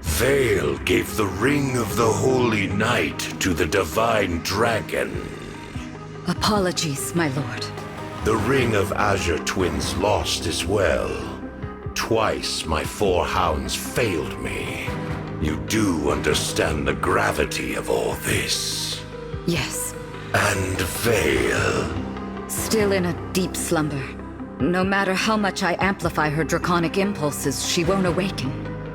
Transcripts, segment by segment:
Vale gave the Ring of the Holy Night to the Divine Dragon. Apologies, my lord. The Ring of Azure Twins lost as well. Twice my 4 hounds failed me. You do understand the gravity of all this. Yes. And Vale. Still in a deep slumber. No matter how much I amplify her draconic impulses, she won't awaken.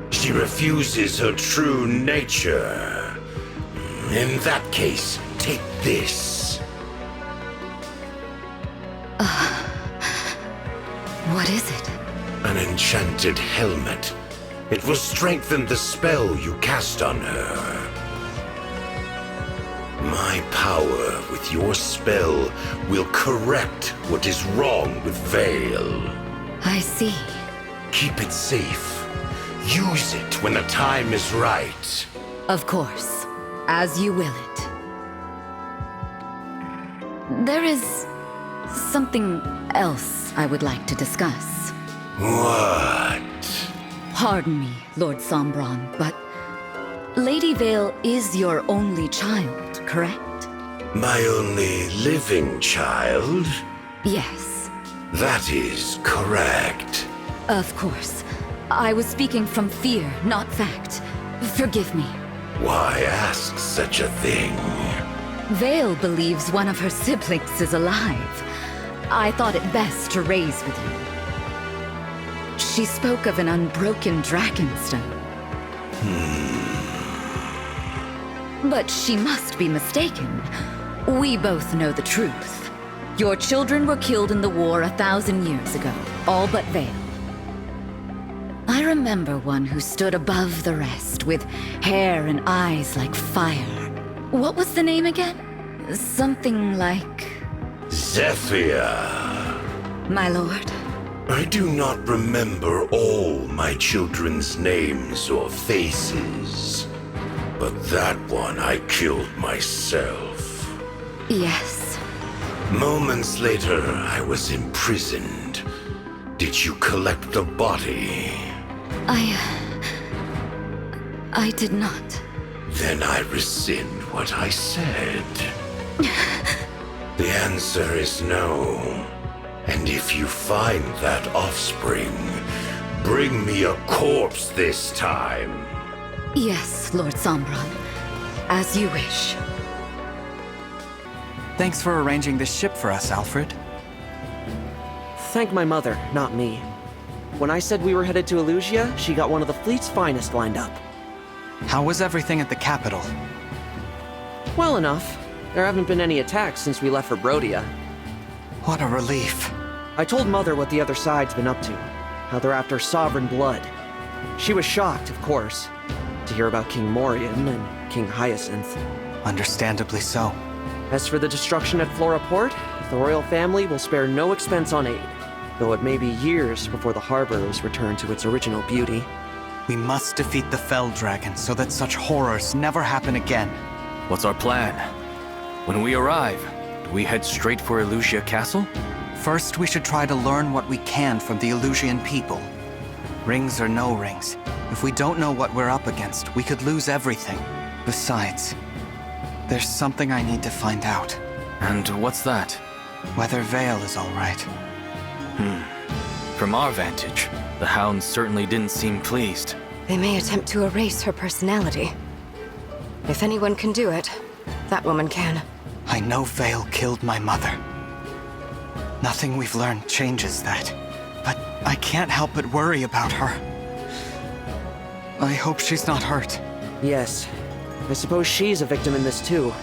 She refuses her true nature. In that case, take this. What is it? An enchanted helmet. It will strengthen the spell you cast on her. My power with your spell will correct what is wrong with Vale. I see. Keep it safe. Use it when the time is right. Of course. As you will it. There is something else I would like to discuss. What? Pardon me, Lord Sombron, but Lady Vale is your only child, correct? My only living child? Yes. That is correct. Of course. I was speaking from fear, not fact. Forgive me. Why ask such a thing? Vale believes one of her siblings is alive. I thought it best to raise with you. She spoke of an unbroken dragonstone. But she must be mistaken. We both know the truth. Your children were killed in the war 1,000 years ago, all but Vale. I remember one who stood above the rest, with hair and eyes like fire. What was the name again? Something like... Zephyr. My lord? I do not remember all my children's names or faces. But that one I killed myself. Yes. Moments later, I was imprisoned. Did you collect the body? I did not. Then I rescind what I said. The answer is no. And if you find that offspring, bring me a corpse this time. Yes, Lord Sombron. As you wish. Thanks for arranging this ship for us, Alfred. Thank my mother, not me. When I said we were headed to Elusia, she got one of the fleet's finest lined up. How was everything at the capital? Well enough. There haven't been any attacks since we left for Brodia. What a relief. I told Mother what the other side's been up to, how they're after sovereign blood. She was shocked, of course, to hear about King Morian and King Hyacinth. Understandably so. As for the destruction at Flora Port, the royal family will spare no expense on aid, though it may be years before the harbor is returned to its original beauty. We must defeat the Fell Dragon so that such horrors never happen again. What's our plan? When we arrive, do we head straight for Elusia Castle? First, we should try to learn what we can from the Elusian people. Rings or no rings, if we don't know what we're up against, we could lose everything. Besides, there's something I need to find out. And what's that? Whether Vale is all right. From our vantage, the hounds certainly didn't seem pleased. They may attempt to erase her personality. If anyone can do it, that woman can. I know Vale killed my mother. Nothing we've learned changes that. But I can't help but worry about her. I hope she's not hurt. Yes, I suppose she's a victim in this too.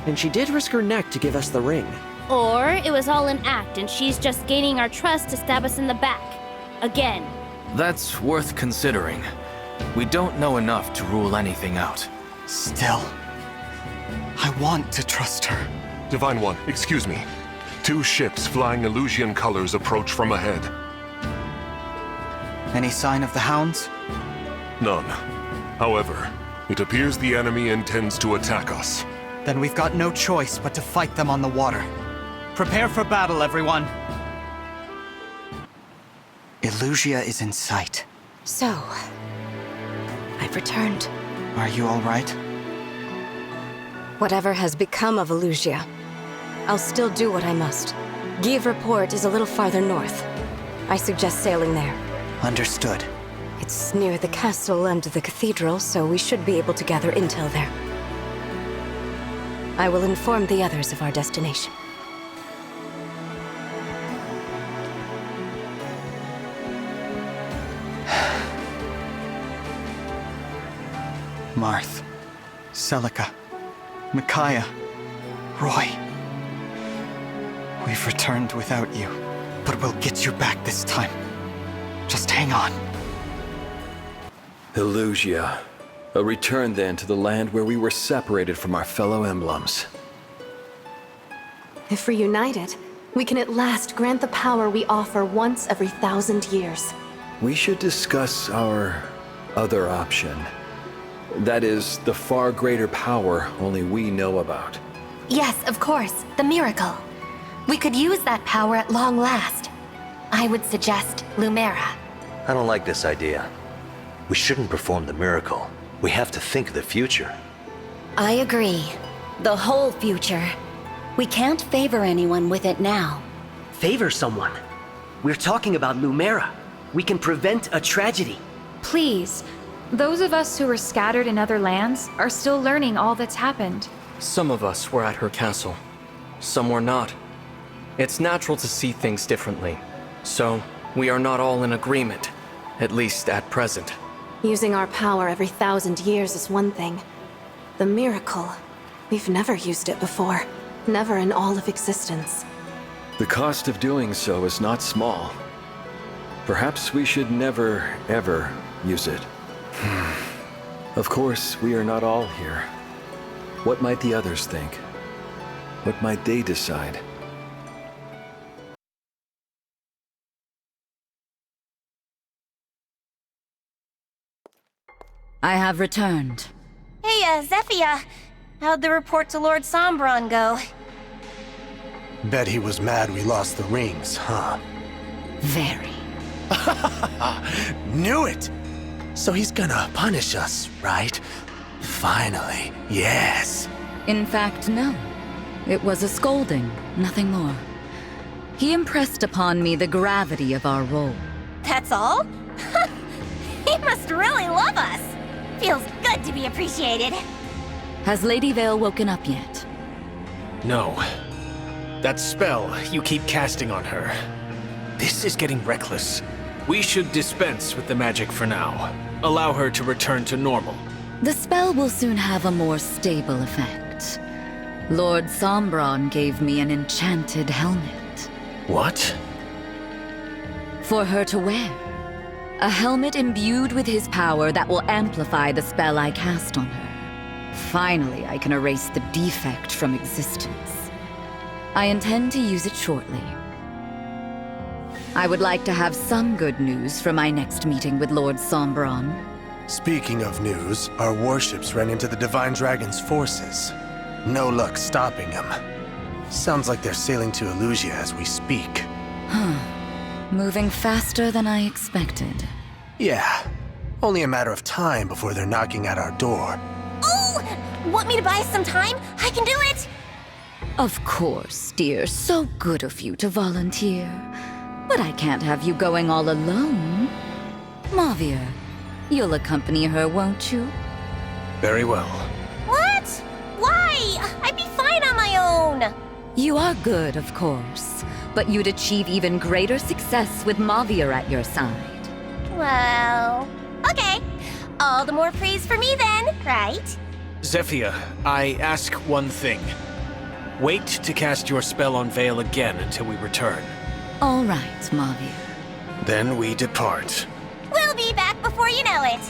And she did risk her neck to give us the ring. Or it was all an act and she's just gaining our trust to stab us in the back. Again. That's worth considering. We don't know enough to rule anything out. Still, I want to trust her. Divine One, excuse me. 2 ships flying Elusian colors approach from ahead. Any sign of the hounds? None. However, it appears the enemy intends to attack us. Then we've got no choice but to fight them on the water. Prepare for battle, everyone! Elusia is in sight. So, I I've returned. Are you all right? Whatever has become of Elusia, I'll still do what I must. Give Port is a little farther north. I suggest sailing there. Understood. It's near the castle and the cathedral, so we should be able to gather intel there. I will inform the others of our destination. Marth, Celica, Micaiah, Roy. We've returned without you, but we'll get you back this time. Just hang on. Elusia. A return then to the land where we were separated from our fellow emblems. If reunited, we can at last grant the power we offer once every 1,000 years. We should discuss our other option. That is, the far greater power only we know about. Yes, of course. The miracle. We could use that power at long last. I would suggest Lumera. I don't like this idea. We shouldn't perform the miracle. We have to think of the future. I agree. The whole future. We can't favor anyone with it now. Favor someone? We're talking about Lumera. We can prevent a tragedy. Please. Those of us who were scattered in other lands are still learning all that's happened. Some of us were at her castle. Some were not. It's natural to see things differently. So, we are not all in agreement. At least at present. Using our power every 1,000 years is one thing. The miracle, we've never used it before. Never in all of existence. The cost of doing so is not small. Perhaps we should never, ever use it. Of course, we are not all here. What might the others think? What might they decide? I have returned. Hey, Zephia. How'd the report to Lord Sombron go? Bet he was mad we lost the rings, huh? Very. Knew it! So he's gonna punish us, right? Finally, yes. In fact, no. It was a scolding, nothing more. He impressed upon me the gravity of our role. That's all? He must really love us. Feels good to be appreciated. Has Lady Vale woken up yet? No. That spell you keep casting on her. This is getting reckless. We should dispense with the magic for now. Allow her to return to normal. The spell will soon have a more stable effect. Lord Sombron gave me an enchanted helmet. What? For her to wear. A helmet imbued with his power that will amplify the spell I cast on her. Finally, I can erase the defect from existence. I intend to use it shortly. I would like to have some good news for my next meeting with Lord Sombron. Speaking of news, our warships ran into the Divine Dragon's forces. No luck stopping them. Sounds like they're sailing to Elusia as we speak. Moving faster than I expected. Yeah. Only a matter of time before they're knocking at our door. Oh! Want me to buy some time? I can do it! Of course, dear. So good of you to volunteer. But I can't have you going all alone. Mavir, you'll accompany her, won't you? Very well. What? Why? I'd be fine on my own. You are good, of course. But you'd achieve even greater success with Mavir at your side. Well, okay. All the more praise for me then, right? Zephia, I ask one thing. Wait to cast your spell on Vale again until we return. All right, Mavir. Then we depart. We'll be back before you know it.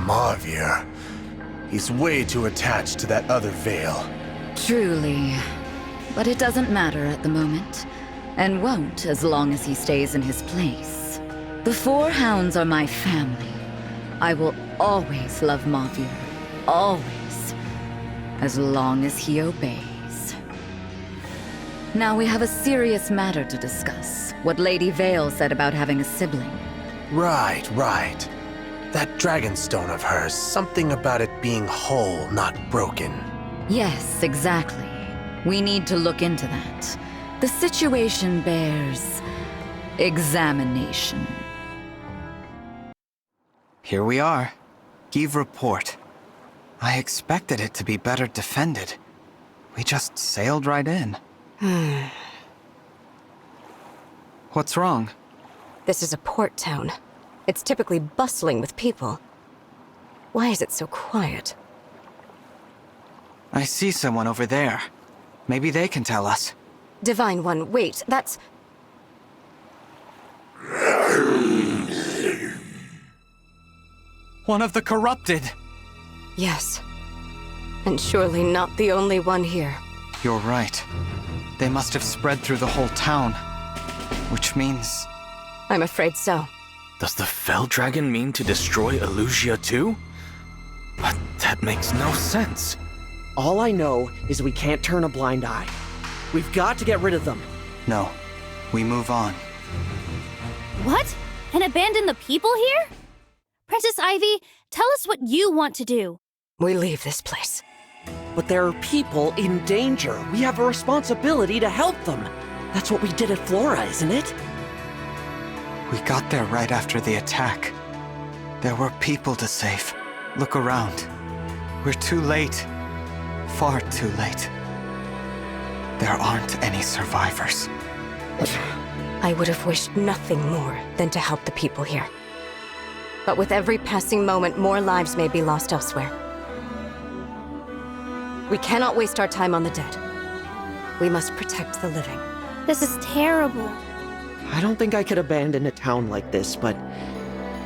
Mavir. He's way too attached to that other Vale. Truly. But it doesn't matter at the moment. And won't as long as he stays in his place. The Four Hounds are my family. I will always love Mavir. Always. as long as he obeys. Now we have a serious matter to discuss. What Lady Vale said about having a sibling. Right. That dragonstone of hers, something about it being whole, not broken. Yes, exactly. We need to look into that. The situation bears examination. Here we are. Give report. I expected it to be better defended. We just sailed right in. What's wrong? This is a port town. It's typically bustling with people. Why is it so quiet? I see someone over there. Maybe they can tell us. Divine One, wait, that's... One of the corrupted! Yes. And surely not the only one here. You're right. They must have spread through the whole town. Which means... I'm afraid so. Does the Fell Dragon mean to destroy Elusia too? But that makes no sense. All I know is we can't turn a blind eye. We've got to get rid of them. No. We move on. What? And abandon the people here? Princess Ivy, tell us what you want to do. We leave this place. But there are people in danger. We have a responsibility to help them. That's what we did at Flora, isn't it? We got there right after the attack. There were people to save. Look around. We're too late. Far too late. There aren't any survivors. I would have wished nothing more than to help the people here. But with every passing moment, more lives may be lost elsewhere. We cannot waste our time on the dead. We must protect the living. This is terrible. I don't think I could abandon a town like this, but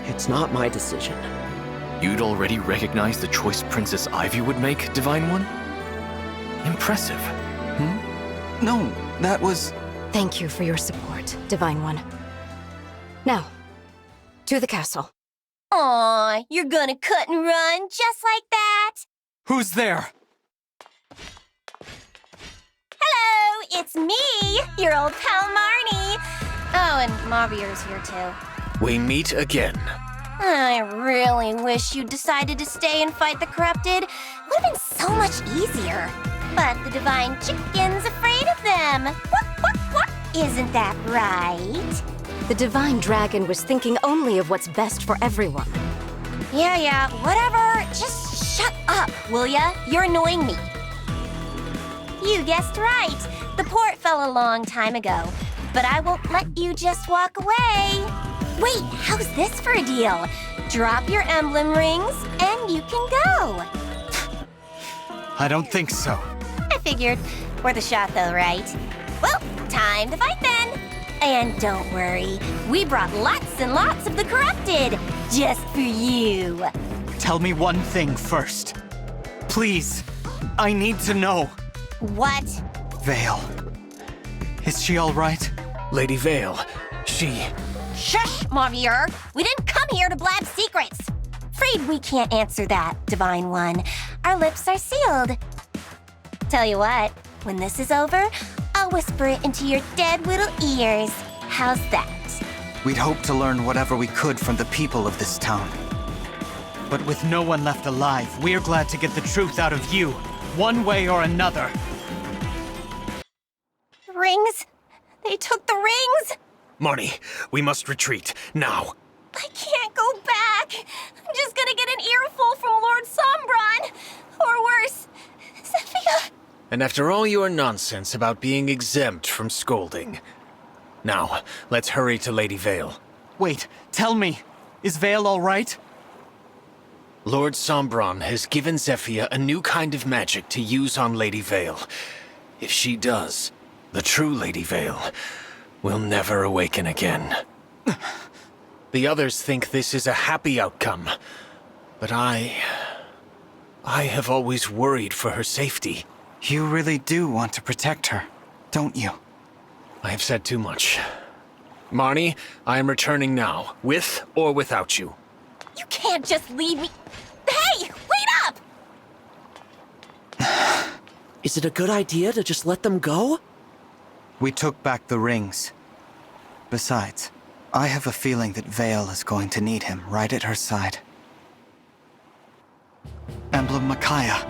it's not my decision. You'd already recognized the choice Princess Ivy would make, Divine One? Impressive. No, that was... Thank you for your support, Divine One. Now, to the castle. Aw, you're gonna cut and run just like that? Who's there? Hello, it's me, your old pal Marnie. Oh, and Mavier's here too. We meet again. I really wish you decided to stay and fight the corrupted. Would have been so much easier. But the divine chicken's afraid of them. What? Isn't that right? The divine dragon was thinking only of what's best for everyone. Yeah, whatever. Just shut up, will ya? You're annoying me. You guessed right. The port fell a long time ago. But I won't let you just walk away. Wait, how's this for a deal? Drop your emblem rings, and you can go. I don't think so. I figured. Worth a shot, though, right? Well, time to fight then. And don't worry, we brought lots and lots of the corrupted, just for you. Tell me one thing first. Please. I need to know. What? Vale. Is she all right? Lady Vale, she... Shush, Mavier! We didn't come here to blab secrets! Afraid we can't answer that, Divine One. Our lips are sealed. Tell you what, when this is over, I'll whisper it into your dead little ears. How's that? We'd hoped to learn whatever we could from the people of this town. But with no one left alive, we're glad to get the truth out of you, one way or another. Rings? They took the rings? Marnie, we must retreat, now. I can't go back. I'm just gonna get an earful from Lord Sombron. Or worse, Zephyr. And after all your nonsense about being exempt from scolding. Now, let's hurry to Lady Vale. Wait, tell me, is Vale all right? Lord Sombron has given Zephyr a new kind of magic to use on Lady Vale. If she does, the true Lady Vale will never awaken again. The others think this is a happy outcome, but I have always worried for her safety. You really do want to protect her, don't you? I have said too much. Marnie, I am returning now, with or without you. You can't just leave me. Hey, wait up! Is it a good idea to just let them go? We took back the rings. Besides, I have a feeling that Vale is going to need him right at her side. Emblem Micaiah.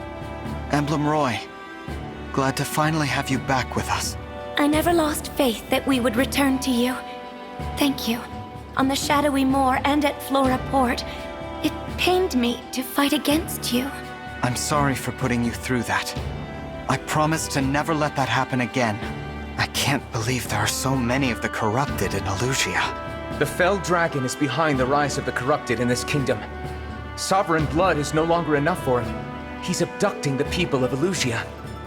Emblem Roy. Glad to finally have you back with us. I never lost faith that we would return to you. Thank you. On the Shadowy Moor and at Flora Port, it pained me to fight against you. I'm sorry for putting you through that. I promise to never let that happen again. I can't believe there are so many of the corrupted in Elusia. The fell dragon is behind the rise of the corrupted in this kingdom. Sovereign blood is no longer enough for him. He's abducting the people of Elusia.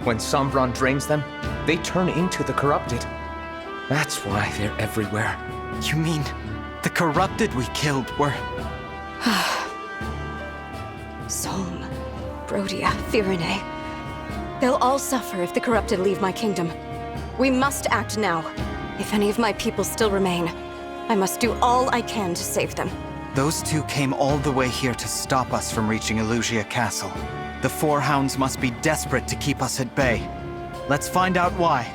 When Sombron drains them, they turn into the corrupted. That's why they're everywhere. You mean the corrupted we killed were... Solm, Brodia, Firene. They'll all suffer if the corrupted leave my kingdom. We must act now. If any of my people still remain, I must do all I can to save them. Those two came all the way here to stop us from reaching Elusia Castle. The Four Hounds must be desperate to keep us at bay. Let's find out why.